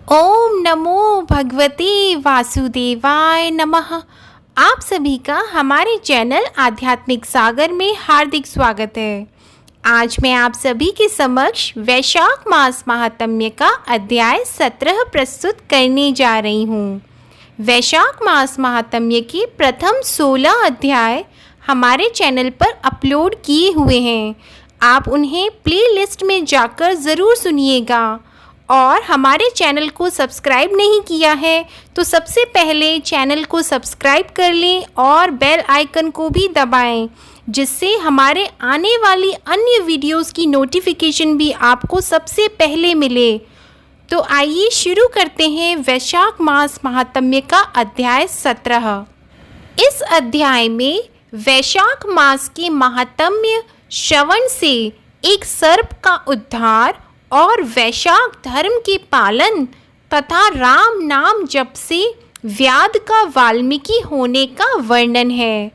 ओम नमो भगवते वासुदेवाय नमः। आप सभी का हमारे चैनल आध्यात्मिक सागर में हार्दिक स्वागत है। आज मैं आप सभी के समक्ष वैशाख मास महात्म्य का अध्याय 17 प्रस्तुत करने जा रही हूँ। वैशाख मास महात्म्य के प्रथम 16 अध्याय हमारे चैनल पर अपलोड किए हुए हैं। आप उन्हें प्लेलिस्ट में जाकर ज़रूर सुनिएगा। और हमारे चैनल को सब्सक्राइब नहीं किया है तो सबसे पहले चैनल को सब्सक्राइब कर लें और बेल आइकन को भी दबाएं, जिससे हमारे आने वाली अन्य वीडियोस की नोटिफिकेशन भी आपको सबसे पहले मिले। तो आइए शुरू करते हैं वैशाख मास महात्म्य का अध्याय 17। इस अध्याय में वैशाख मास के महात्म्य श्रवण से एक सर्प का उद्धार और वैशाख धर्म के पालन तथा राम नाम जप से व्याध का वाल्मीकि होने का वर्णन है।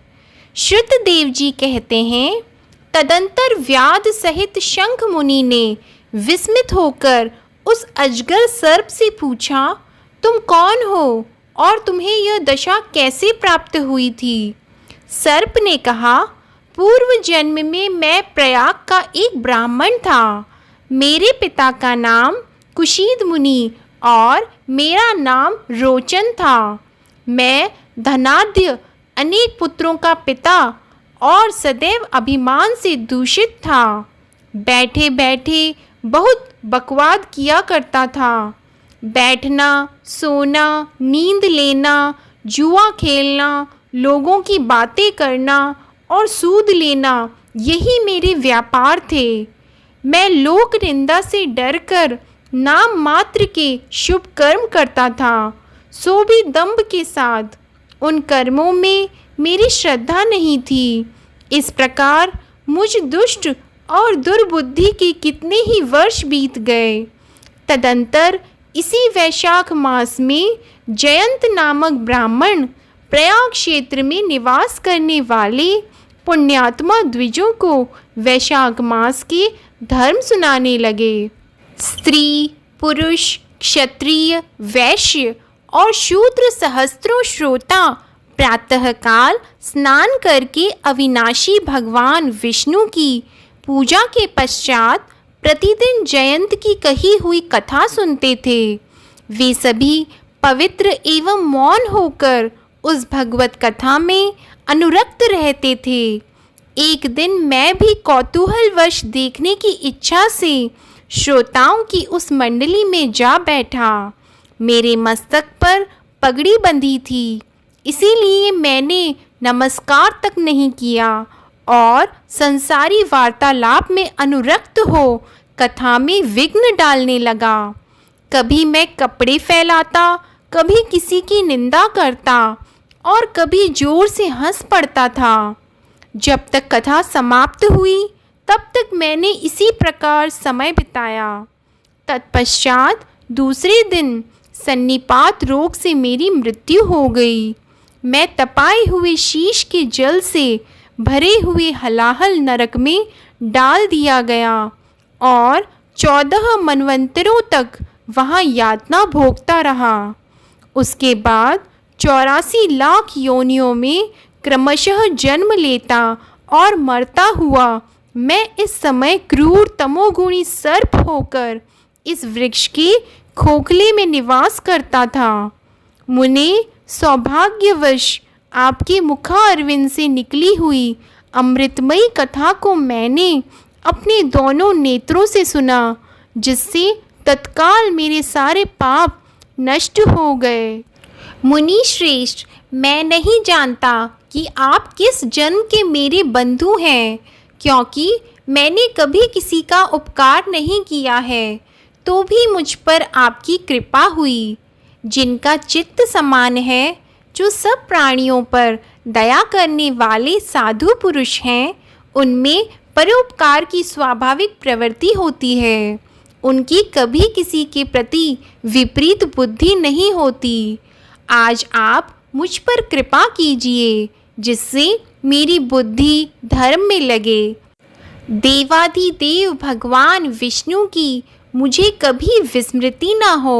श्रुतदेव जी कहते हैं, तदंतर व्याध सहित शंख मुनि ने विस्मित होकर उस अजगर सर्प से पूछा, तुम कौन हो और तुम्हें यह दशा कैसे प्राप्त हुई थी? सर्प ने कहा, पूर्व जन्म में मैं प्रयाग का एक ब्राह्मण था। मेरे पिता का नाम कुशीद मुनि और मेरा नाम रोचन था। मैं धनाढ्य अनेक पुत्रों का पिता और सदैव अभिमान से दूषित था। बैठे बैठे बहुत बकवाद किया करता था। बैठना, सोना, नींद लेना, जुआ खेलना, लोगों की बातें करना और सूद लेना, यही मेरे व्यापार थे। मैं लोक निंदा से डरकर नाम मात्र के शुभ कर्म करता था, सो भी दंभ के साथ। उन कर्मों में मेरी श्रद्धा नहीं थी। इस प्रकार मुझ दुष्ट और दुर्बुद्धि के कितने ही वर्ष बीत गए। तदंतर इसी वैशाख मास में जयंत नामक ब्राह्मण प्रयाग क्षेत्र में निवास करने वाले पुण्यात्मा द्विजों को वैशाख मास के धर्म सुनाने लगे। स्त्री, पुरुष, क्षत्रिय, वैश्य और शूद्र सहस्त्रों श्रोता प्रातःकाल स्नान करके अविनाशी भगवान विष्णु की पूजा के पश्चात प्रतिदिन जयंत की कही हुई कथा सुनते थे। वे सभी पवित्र एवं मौन होकर उस भगवत कथा में अनुरक्त रहते थे। एक दिन मैं भी कौतूहलवश देखने की इच्छा से श्रोताओं की उस मंडली में जा बैठा। मेरे मस्तक पर पगड़ी बंधी थी, इसीलिए मैंने नमस्कार तक नहीं किया और संसारी वार्तालाप में अनुरक्त हो कथा में विघ्न डालने लगा। कभी मैं कपड़े फैलाता, कभी किसी की निंदा करता और कभी जोर से हंस पड़ता था। जब तक कथा समाप्त हुई तब तक मैंने इसी प्रकार समय बिताया। तत्पश्चात दूसरे दिन सन्निपात रोग से मेरी मृत्यु हो गई। मैं तपाए हुए शीश के जल से भरे हुए हलाहल नरक में डाल दिया गया और 14 मनवंतरों तक वहाँ यातना भोगता रहा। उसके बाद 84 लाख योनियों में क्रमशः जन्म लेता और मरता हुआ मैं इस समय क्रूर तमोगुणी सर्प होकर इस वृक्ष के खोखले में निवास करता था। मुने, सौभाग्यवश आपके मुखारविंद से निकली हुई अमृतमयी कथा को मैंने अपने दोनों नेत्रों से सुना, जिससे तत्काल मेरे सारे पाप नष्ट हो गए। मुनि श्रेष्ठ, मैं नहीं जानता कि आप किस जन्म के मेरे बंधु हैं, क्योंकि मैंने कभी किसी का उपकार नहीं किया है, तो भी मुझ पर आपकी कृपा हुई। जिनका चित्त समान है, जो सब प्राणियों पर दया करने वाले साधु पुरुष हैं, उनमें परोपकार की स्वाभाविक प्रवृत्ति होती है। उनकी कभी किसी के प्रति विपरीत बुद्धि नहीं होती। आज आप मुझ पर कृपा कीजिए, जिससे मेरी बुद्धि धर्म में लगे। देवाधिदेव भगवान विष्णु की मुझे कभी विस्मृति न हो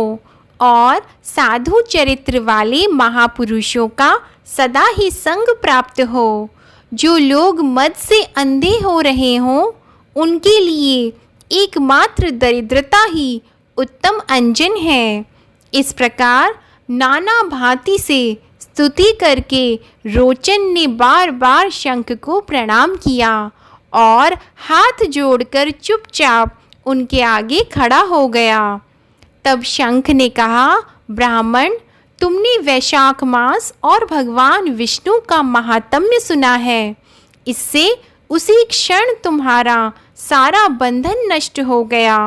और साधु चरित्र वाले महापुरुषों का सदा ही संग प्राप्त हो। जो लोग मद से अंधे हो रहे हों, उनके लिए एकमात्र दरिद्रता ही उत्तम अंजन है। इस प्रकार नाना भांति से स्तुति करके रोचन ने बार बार शंख को प्रणाम किया और हाथ जोड़कर चुपचाप उनके आगे खड़ा हो गया। तब शंख ने कहा, ब्राह्मण, तुमने वैशाख मास और भगवान विष्णु का महात्म्य सुना है। इससे उसी क्षण तुम्हारा सारा बंधन नष्ट हो गया।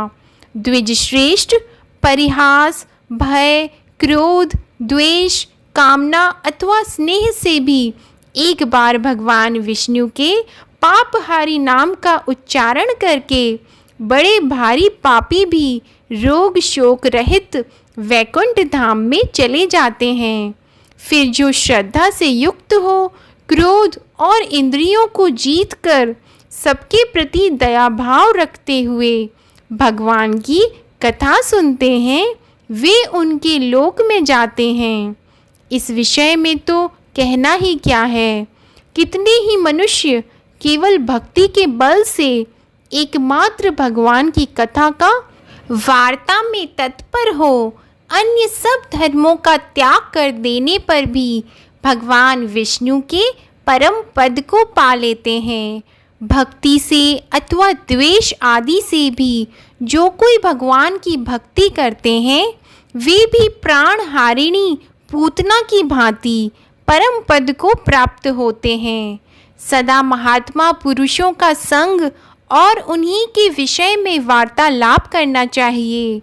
द्विजश्रेष्ठ, परिहास, भय, क्रोध, द्वेष, कामना अथवा स्नेह से भी एक बार भगवान विष्णु के पापहारी नाम का उच्चारण करके बड़े भारी पापी भी रोग शोक रहित वैकुंठ धाम में चले जाते हैं। फिर जो श्रद्धा से युक्त हो, क्रोध और इंद्रियों को जीत कर सबके प्रति दया भाव रखते हुए भगवान की कथा सुनते हैं, वे उनके लोक में जाते हैं। इस विषय में तो कहना ही क्या है। कितने ही मनुष्य केवल भक्ति के बल से एकमात्र भगवान की कथा का वार्ता में तत्पर हो, अन्य सब धर्मों का त्याग कर देने पर भी भगवान विष्णु के परम पद को पा लेते हैं। भक्ति से अथवा द्वेष आदि से भी जो कोई भगवान की भक्ति करते हैं, वे भी प्राण हारिणी पूतना की भांति परम पद को प्राप्त होते हैं। सदा महात्मा पुरुषों का संग और उन्हीं के विषय में वार्तालाप करना चाहिए।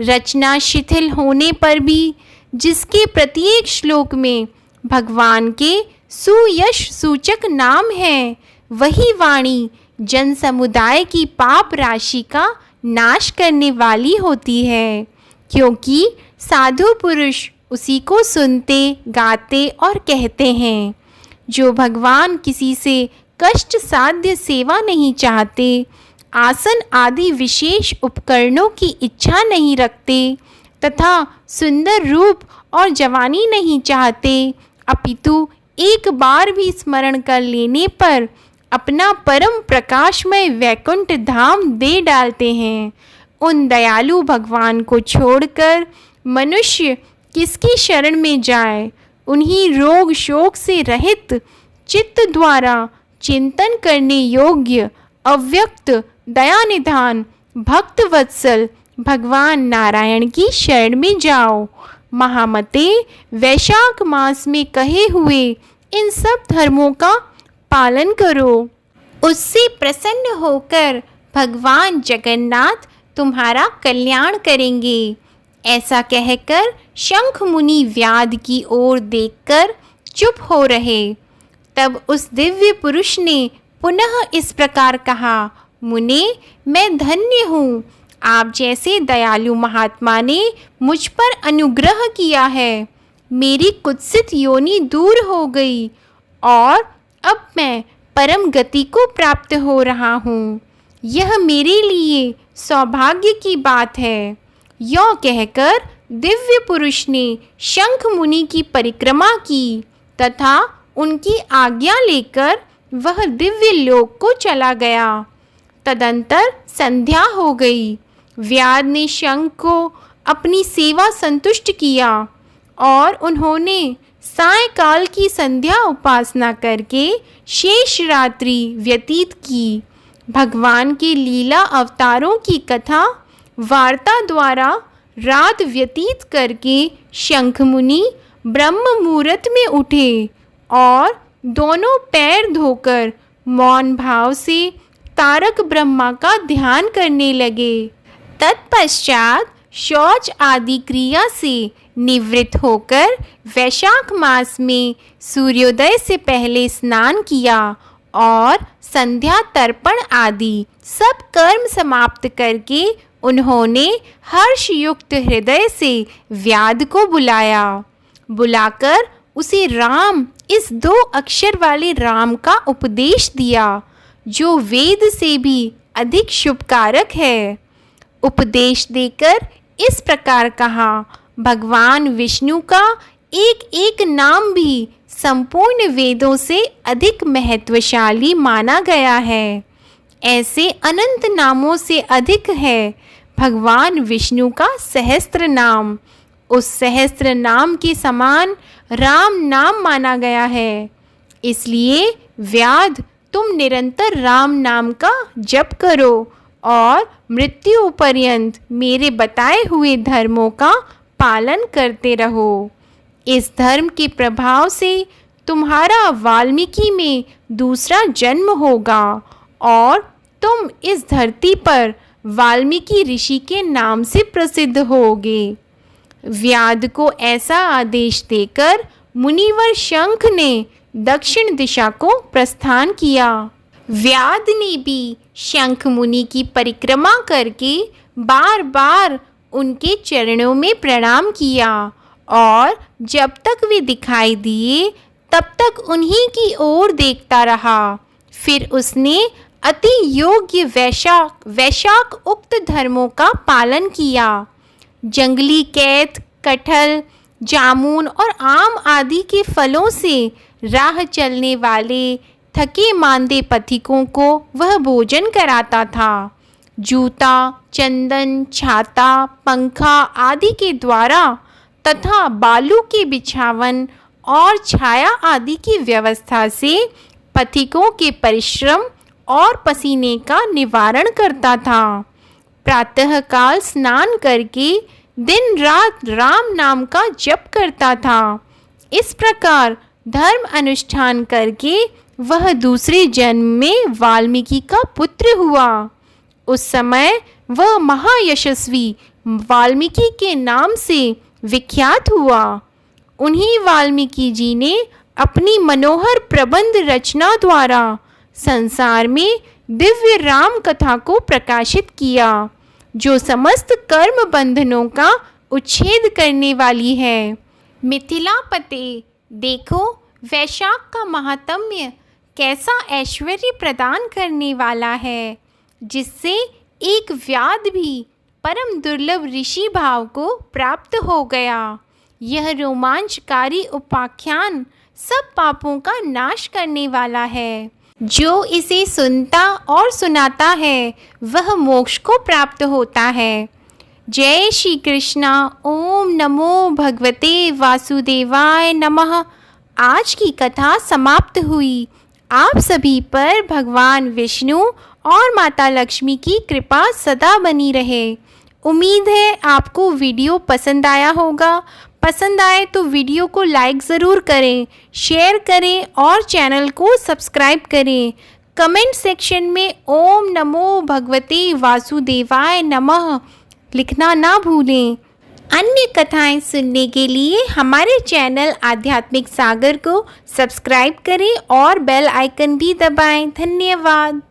रचना शिथिल होने पर भी जिसके प्रत्येक श्लोक में भगवान के सुयश सूचक नाम है, वही वाणी जन समुदाय की पाप राशि का नाश करने वाली होती है, क्योंकि साधु पुरुष उसी को सुनते, गाते और कहते हैं। जो भगवान किसी से कष्ट साध्य सेवा नहीं चाहते, आसन आदि विशेष उपकरणों की इच्छा नहीं रखते तथा सुंदर रूप और जवानी नहीं चाहते, अपितु एक बार भी स्मरण कर लेने पर अपना परम प्रकाशमय वैकुंठ धाम दे डालते हैं, उन दयालु भगवान को छोड़कर मनुष्य किसकी शरण में जाए। उन्हीं रोग शोक से रहित चित्त द्वारा चिंतन करने योग्य अव्यक्त दयानिधान भक्त वत्सल भगवान नारायण की शरण में जाओ। महामते, वैशाख मास में कहे हुए इन सब धर्मों का पालन करो, उससे प्रसन्न होकर भगवान जगन्नाथ तुम्हारा कल्याण करेंगे। ऐसा कहकर शंख मुनि व्याध की ओर देखकर चुप हो रहे। तब उस दिव्य पुरुष ने पुनः इस प्रकार कहा, मुने, मैं धन्य हूँ। आप जैसे दयालु महात्मा ने मुझ पर अनुग्रह किया है। मेरी कुत्सित योनि दूर हो गई और अब मैं परम गति को प्राप्त हो रहा हूँ। यह मेरे लिए सौभाग्य की बात है। यों कहकर दिव्य पुरुष ने शंख मुनि की परिक्रमा की तथा उनकी आज्ञा लेकर वह दिव्य लोक को चला गया। तदंतर संध्या हो गई। व्याध ने शंख को अपनी सेवा संतुष्ट किया और उन्होंने सायंकाल की संध्या उपासना करके शेष रात्रि व्यतीत की। भगवान के लीला अवतारों की कथा वार्ता द्वारा रात व्यतीत करके शंख मुनि ब्रह्म मुहूर्त में उठे और दोनों पैर धोकर मौन भाव से तारक ब्रह्मा का ध्यान करने लगे। तत्पश्चात शौच आदि क्रिया से निवृत्त होकर वैशाख मास में सूर्योदय से पहले स्नान किया और संध्या तर्पण आदि सब कर्म समाप्त करके उन्होंने हर्षयुक्त हृदय से व्याध को बुलाकर उसे राम, इस 2 अक्षर वाले राम का उपदेश दिया, जो वेद से भी अधिक शुभकारक है। उपदेश देकर इस प्रकार कहा, भगवान विष्णु का एक एक नाम भी संपूर्ण वेदों से अधिक महत्वशाली माना गया है। ऐसे अनंत नामों से अधिक है भगवान विष्णु का सहस्त्र नाम। उस सहस्त्र नाम के समान राम नाम माना गया है। इसलिए व्याध, तुम निरंतर राम नाम का जप करो और मृत्यु पर्यंत मेरे बताए हुए धर्मों का पालन करते रहो। इस धर्म के प्रभाव से तुम्हारा वाल्मीकि में दूसरा जन्म होगा और तुम इस धरती पर वाल्मीकि ऋषि के नाम से प्रसिद्ध होगे। व्याध को ऐसा आदेश देकर मुनिवर शंख ने दक्षिण दिशा को प्रस्थान किया। व्याध ने भी शंख मुनि की परिक्रमा करके बार बार उनके चरणों में प्रणाम किया और जब तक वे दिखाई दिए तब तक उन्हीं की ओर देखता रहा। फिर उसने अति योग्य वैशाख उक्त धर्मों का पालन किया। जंगली कैथ, कटहल, जामुन और आम आदि के फलों से राह चलने वाले थके मांदे पथिकों को वह भोजन कराता था। जूता, चंदन, छाता, पंखा आदि के द्वारा तथा बालू के बिछावन और छाया आदि की व्यवस्था से पथिकों के परिश्रम और पसीने का निवारण करता था। प्रातःकाल स्नान करके दिन रात राम नाम का जप करता था। इस प्रकार धर्म अनुष्ठान करके वह दूसरे जन्म में वाल्मीकि का पुत्र हुआ। उस समय वह महायशस्वी वाल्मीकि के नाम से विख्यात हुआ। उन्हीं वाल्मीकि जी ने अपनी मनोहर प्रबंध रचना द्वारा संसार में दिव्य राम कथा को प्रकाशित किया, जो समस्त कर्म बंधनों का उच्छेद करने वाली है। मिथिलापते, देखो वैशाख का महात्म्य कैसा ऐश्वर्य प्रदान करने वाला है, जिससे एक व्याध भी परम दुर्लभ ऋषि भाव को प्राप्त हो गया। यह रोमांचकारी उपाख्यान सब पापों का नाश करने वाला है। जो इसे सुनता और सुनाता है वह मोक्ष को प्राप्त होता है। जय श्री कृष्णा। ओम नमो भगवते वासुदेवाय नमः। आज की कथा समाप्त हुई। आप सभी पर भगवान विष्णु और माता लक्ष्मी की कृपा सदा बनी रहे। उम्मीद है आपको वीडियो पसंद आया होगा। पसंद आए तो वीडियो को लाइक ज़रूर करें, शेयर करें और चैनल को सब्सक्राइब करें। कमेंट सेक्शन में ओम नमो भगवते वासुदेवाय नमः लिखना ना भूलें। अन्य कथाएं सुनने के लिए हमारे चैनल आध्यात्मिक सागर को सब्सक्राइब करें और बेल आइकन भी दबाएं। धन्यवाद।